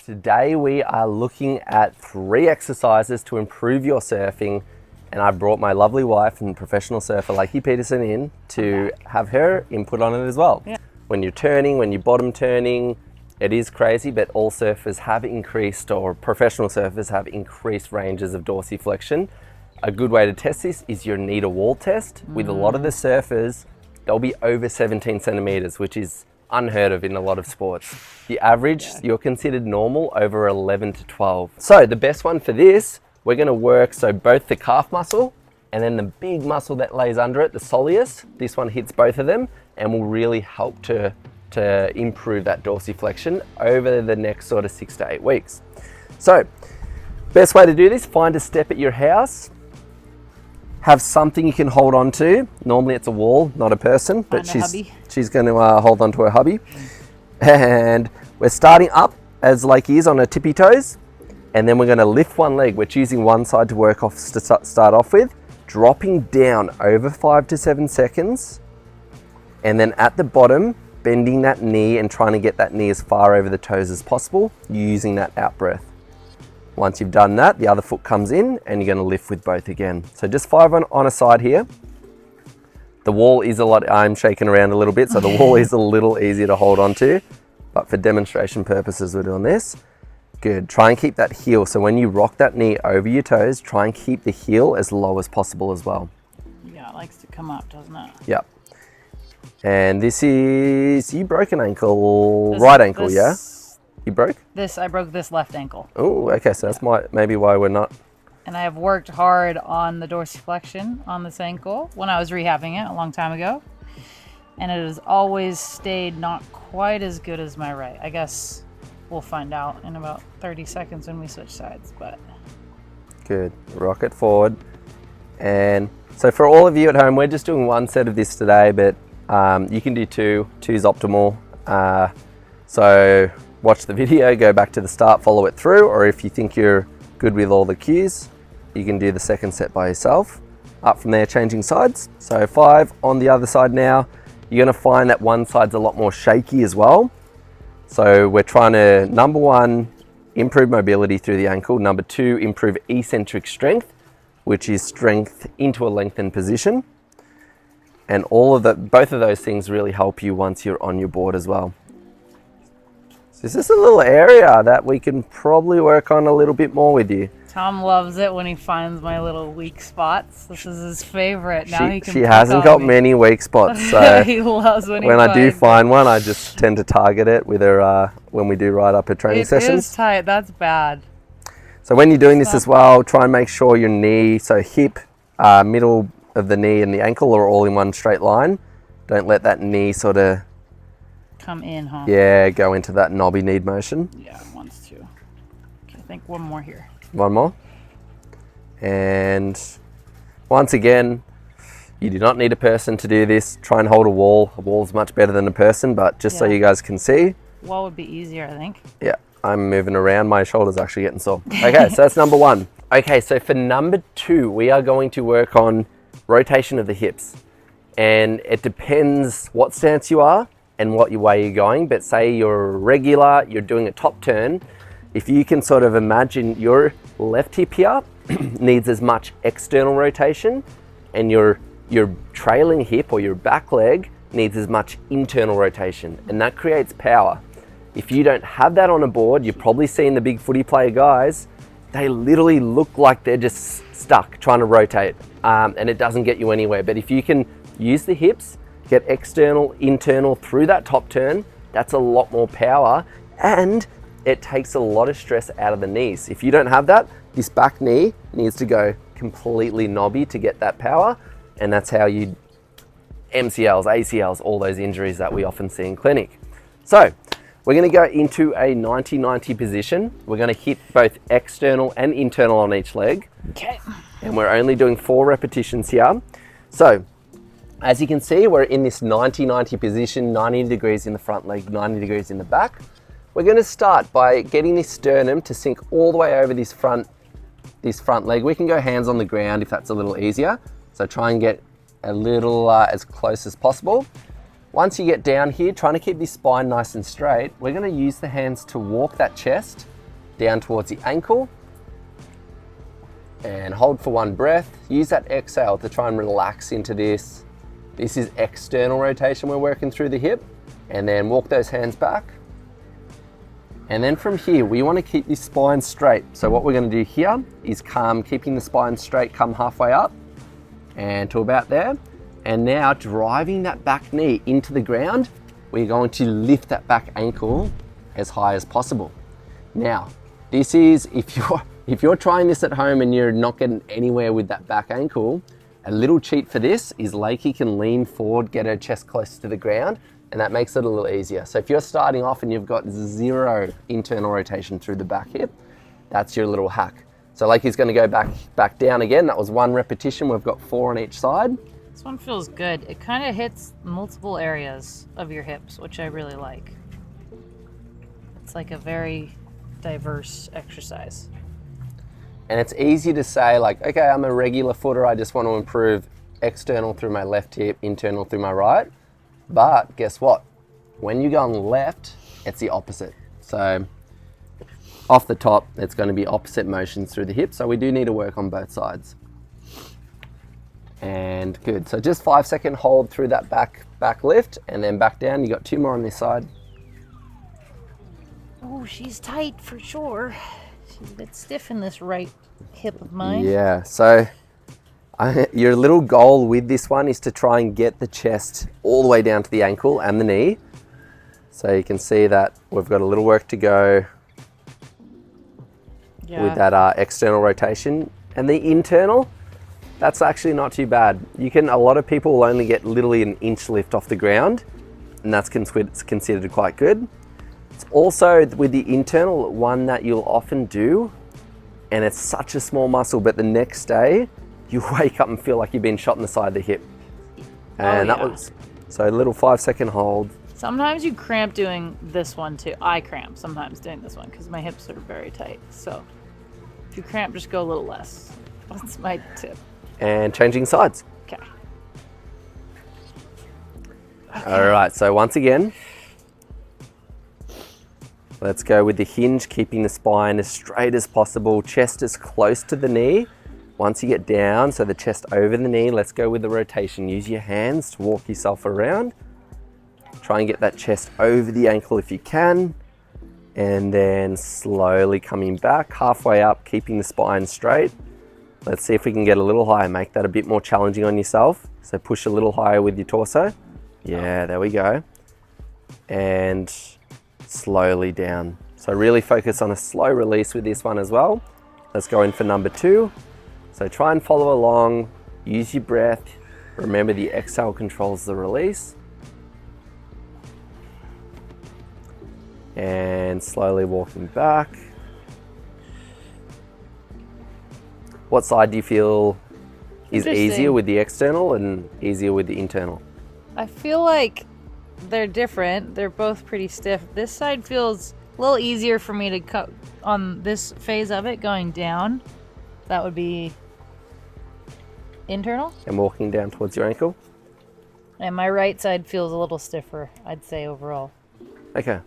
Today we are looking at 3 exercises to improve your surfing, and I brought my lovely wife and professional surfer Lakey Peterson in to have her input on it as well. Yeah. When you're turning, when you're bottom turning, it is crazy, but all surfers have increased, or professional surfers have increased ranges of dorsiflexion. A good way to test this is your knee to wall test. With a lot of the surfers, they'll be over 17 centimeters, which is unheard of in a lot of sports. The average, you're considered normal, over 11 to 12. So the best one for this, we're gonna work, so both the calf muscle and then the big muscle that lays under it, the soleus, this one hits both of them and will really help to improve that dorsiflexion over the next sort of 6 to 8 weeks. So, best way to do this, find a step at your house, have something you can hold on to. Normally it's a wall, not a person, but she's going to hold on to her hubby. And we're starting up as Lakey is on her tippy toes, and then we're going to lift one leg. We're choosing one side to work off to start off with, dropping down over 5 to 7 seconds, and then at the bottom, bending that knee and trying to get that knee as far over the toes as possible, using that out breath. Once you've done that, the other foot comes in and you're going to lift with both again. So just 5 on a side here. The wall is I'm shaking around a little bit, so the wall is a little easier to hold on to, but for demonstration purposes, we're doing this. Good. Try and keep that heel. So when you rock that knee over your toes, try and keep the heel as low as possible as well. Yeah, it likes to come up, doesn't it? Yep. And this is, you broke an ankle, right ankle, yeah? You broke? I broke this left ankle. Oh, okay, so that's maybe why we're not. And I have worked hard on the dorsiflexion on this ankle when I was rehabbing it a long time ago. And it has always stayed not quite as good as my right. I guess we'll find out in about 30 seconds when we switch sides, but. Good, rock it forward. And so for all of you at home, we're just doing 1 set of this today, but you can do 2. 2's optimal. So watch the video, go back to the start, follow it through, or if you think you're good with all the cues, you can do the second set by yourself. Up from there, changing sides. So 5 on the other side now. You're gonna find that one side's a lot more shaky as well. So we're trying to, number 1, improve mobility through the ankle. Number 2, improve eccentric strength, which is strength into a lengthened position. And both of those things really help you once you're on your board as well. This is a little area that we can probably work on a little bit more with you. Tom loves it when he finds my little weak spots. This is his favorite. Now he can. She hasn't got many weak spots, so he loves when I do find one, I just tend to target it with her when we do right up her training sessions. It is tight. That's bad. So when you're doing this as well, try and make sure your knee, so hip, middle of the knee and the ankle are all in one straight line. Don't let that knee sort of come in, huh? Yeah, go into that knobby kneed motion. Yeah, it wants to. Okay, I think one more here. One more. And once again, you do not need a person to do this. Try and hold a wall. A wall's much better than a person, but just so you guys can see. Wall would be easier, I think. Yeah, I'm moving around. My shoulder's actually getting sore. Okay, so that's number 1. Okay, so for number 2, we are going to work on rotation of the hips. And it depends what stance you are and what way you're going, but say you're regular, you're doing a top turn, if you can sort of imagine your left hip here needs as much external rotation, and your trailing hip or your back leg needs as much internal rotation, and that creates power. If you don't have that on a board, you've probably seen the big footy player guys, they literally look like they're just stuck trying to rotate, and it doesn't get you anywhere. But if you can use the hips, get external, internal through that top turn, that's a lot more power, and it takes a lot of stress out of the knees. If you don't have that, this back knee needs to go completely knobby to get that power, and that's how you MCLs, ACLs, all those injuries that we often see in clinic. So we're gonna go into a 90-90 position. We're gonna hit both external and internal on each leg. Okay. And we're only doing 4 repetitions here. So as you can see, we're in this 90-90 position, 90 degrees in the front leg, 90 degrees in the back. We're going to start by getting this sternum to sink all the way over this front leg. We can go hands on the ground if that's a little easier. So try and get a little as close as possible. Once you get down here, trying to keep this spine nice and straight, we're going to use the hands to walk that chest down towards the ankle and hold for 1 breath. Use that exhale to try and relax into this. This is external rotation we're working through the hip, and then walk those hands back. And then from here, we want to keep this spine straight. So what we're going to do here is come, keeping the spine straight, come halfway up and to about there. And now driving that back knee into the ground, we're going to lift that back ankle as high as possible. Now, this is, if you're trying this at home and you're not getting anywhere with that back ankle, a little cheat for this is Lakey can lean forward, get her chest close to the ground, and that makes it a little easier. So if you're starting off and you've got 0 internal rotation through the back hip, that's your little hack. So Lakey's gonna go back down again. That was 1 repetition. We've got 4 on each side. This one feels good. It kind of hits multiple areas of your hips, which I really like. It's like a very diverse exercise. And it's easy to say like, okay, I'm a regular footer. I just want to improve external through my left hip, internal through my right. But guess what? When you go on the left, it's the opposite. So off the top, it's going to be opposite motions through the hip. So we do need to work on both sides. And good. So just 5-second hold through that back lift and then back down. You got 2 more on this side. Oh, she's tight for sure. She's a bit stiff in this right hip of mine. Yeah. So your little goal with this one is to try and get the chest all the way down to the ankle and the knee. So you can see that we've got a little work to go with that external rotation. And the internal, that's actually not too bad. A lot of people will only get literally an inch lift off the ground, and that's considered quite good. It's also with the internal one that you'll often do, and it's such a small muscle, but the next day you wake up and feel like you've been shot in the side of the hip. And that was, so a little 5-second hold. Sometimes you cramp doing this one too. I cramp sometimes doing this one because my hips are very tight. So if you cramp, just go a little less. That's my tip. And changing sides. Okay. All right, so once again, let's go with the hinge, keeping the spine as straight as possible, chest as close to the knee. Once you get down, so the chest over the knee, let's go with the rotation. Use your hands to walk yourself around. Try and get that chest over the ankle if you can. And then slowly coming back, halfway up, keeping the spine straight. Let's see if we can get a little higher, make that a bit more challenging on yourself. So push a little higher with your torso. Yeah, there we go. And slowly down. So really focus on a slow release with this one as well. Let's go in for number 2. So try and follow along, use your breath. Remember the exhale controls the release. And slowly walking back. What side do you feel is easier with the external and easier with the internal? I feel like they're different. They're both pretty stiff. This side feels a little easier for me to cut on this phase of it going down. That would be internal. And walking down towards your ankle. And my right side feels a little stiffer, I'd say overall. Okay.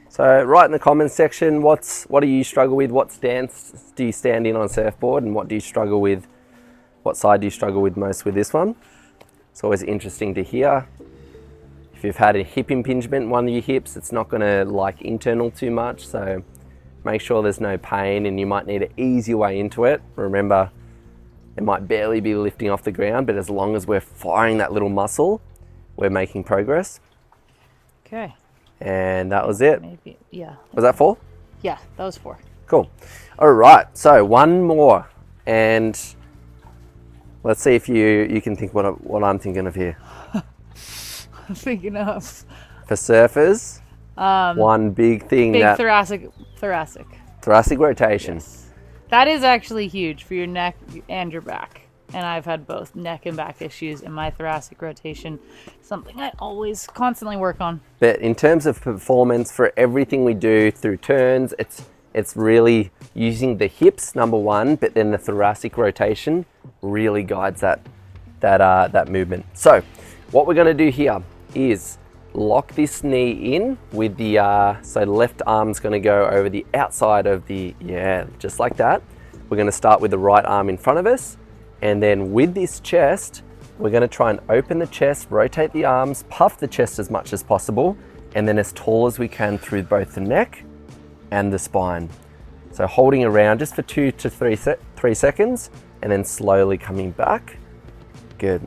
So write in the comments section, what do you struggle with? What stance do you stand in on surfboard? And what do you struggle with? What side do you struggle with most with this one? It's always interesting to hear. If you've had a hip impingement in one of your hips, it's not gonna like internal too much. So make sure there's no pain and you might need to ease your way into it. Remember, it might barely be lifting off the ground, but as long as we're firing that little muscle, we're making progress. Okay. And that was it. Maybe, yeah. Was that 4? Yeah, that was 4. Cool. All right, so one more. And let's see if you can think what I'm thinking of here. I'm thinking of. For surfers, one big thing that... thoracic rotation. Yes. That is actually huge for your neck and your back. And I've had both neck and back issues in my thoracic rotation. Something I always constantly work on. But in terms of performance, for everything we do through turns, it's really using the hips, number 1, but then the thoracic rotation really guides that movement. So What we're gonna do here is lock this knee in with the, so left arm's gonna go over the outside of the, yeah, just like that. We're gonna start with the right arm in front of us. And then with this chest, we're gonna try and open the chest, rotate the arms, puff the chest as much as possible, and then as tall as we can through both the neck and the spine. So holding around just for 2 to 3 seconds, and then slowly coming back. Good.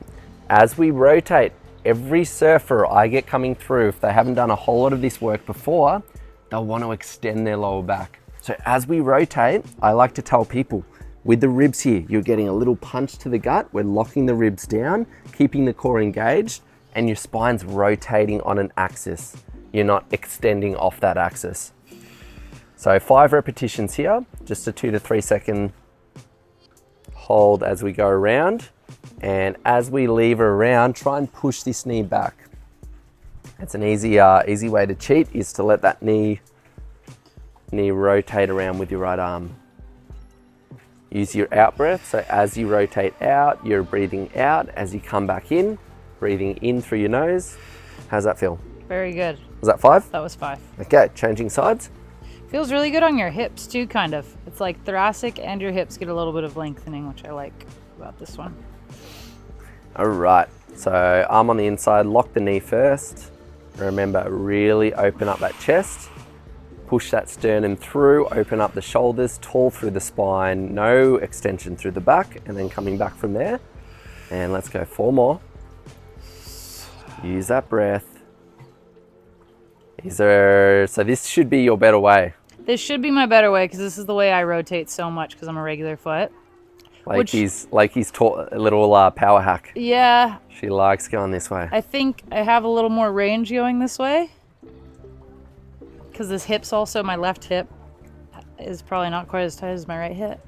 As we rotate, every surfer I get coming through, if they haven't done a whole lot of this work before, they'll want to extend their lower back. So as we rotate, I like to tell people, with the ribs here, you're getting a little punch to the gut. We're locking the ribs down, keeping the core engaged, and your spine's rotating on an axis. You're not extending off that axis. So 5 repetitions here, just a 2 to 3 second hold as we go around. And as we lever around, try and push this knee back. It's an easy way to cheat, is to let that knee rotate around with your right arm. Use your out breath, so as you rotate out, you're breathing out. As you come back in, breathing in through your nose. How's that feel? Very good. Was that 5? That was 5. Okay, changing sides. Feels really good on your hips too, kind of. It's like thoracic and your hips get a little bit of lengthening, which I like about this one. All right, so arm on the inside, lock the knee first. Remember, really open up that chest. Push that sternum through, open up the shoulders, tall through the spine, no extension through the back, and then coming back from there. And let's go 4 more. Use that breath. So this should be your better way. This should be my better way, because this is the way I rotate so much, because I'm a regular foot. Lakey's taught a little power hack. Yeah. She likes going this way. I think I have a little more range going this way. Because this hip's also, my left hip is probably not quite as tight as my right hip.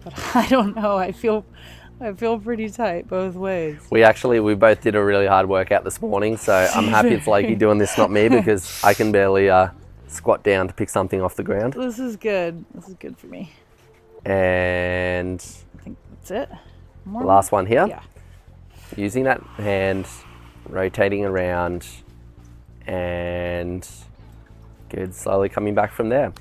But I don't know, I feel pretty tight both ways. We both did a really hard workout this morning, so I'm happy it's Lakey doing this, not me, because I can barely squat down to pick something off the ground. This is good. This is good for me. And I think that's it. The last one here. Yeah. Using that hand, rotating around, and good, slowly coming back from there.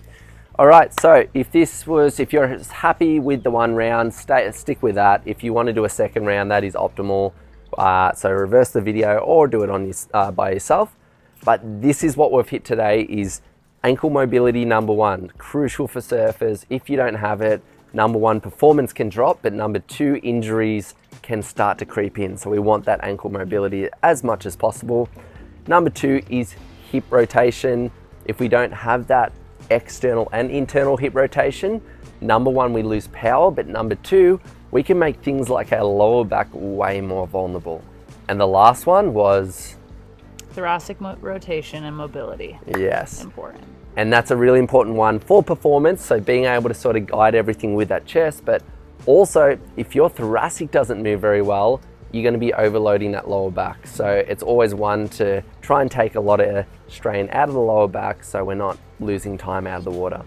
All right, so if you're happy with the 1 round, stick with that. If you want to do a second round, that is optimal. So reverse the video or do it by yourself. But this is what we've hit today, is ankle mobility number 1, crucial for surfers. If you don't have it, number 1, performance can drop, but number 2, injuries can start to creep in. So we want that ankle mobility as much as possible. Number 2 is hip rotation. If we don't have that external and internal hip rotation, number 1, we lose power, but number 2, we can make things like our lower back way more vulnerable. And the last one was thoracic rotation and mobility. Yes. Important. And that's a really important one for performance, so being able to sort of guide everything with that chest, but also if your thoracic doesn't move very well, you're going to be overloading that lower back. So it's always one to try and take a lot of strain out of the lower back so we're not losing time out of the water.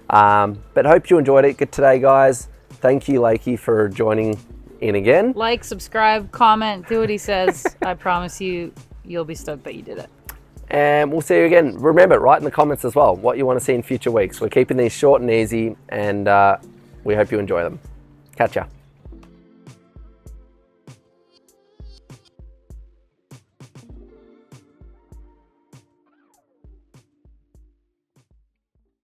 But hope you enjoyed it today, guys. Thank you, Lakey, for joining in again. Like, subscribe, comment, do what he says. I promise you'll be stoked that you did it. And we'll see you again. Remember, write in the comments as well what you want to see in future weeks. We're keeping these short and easy, and we hope you enjoy them. Catch ya.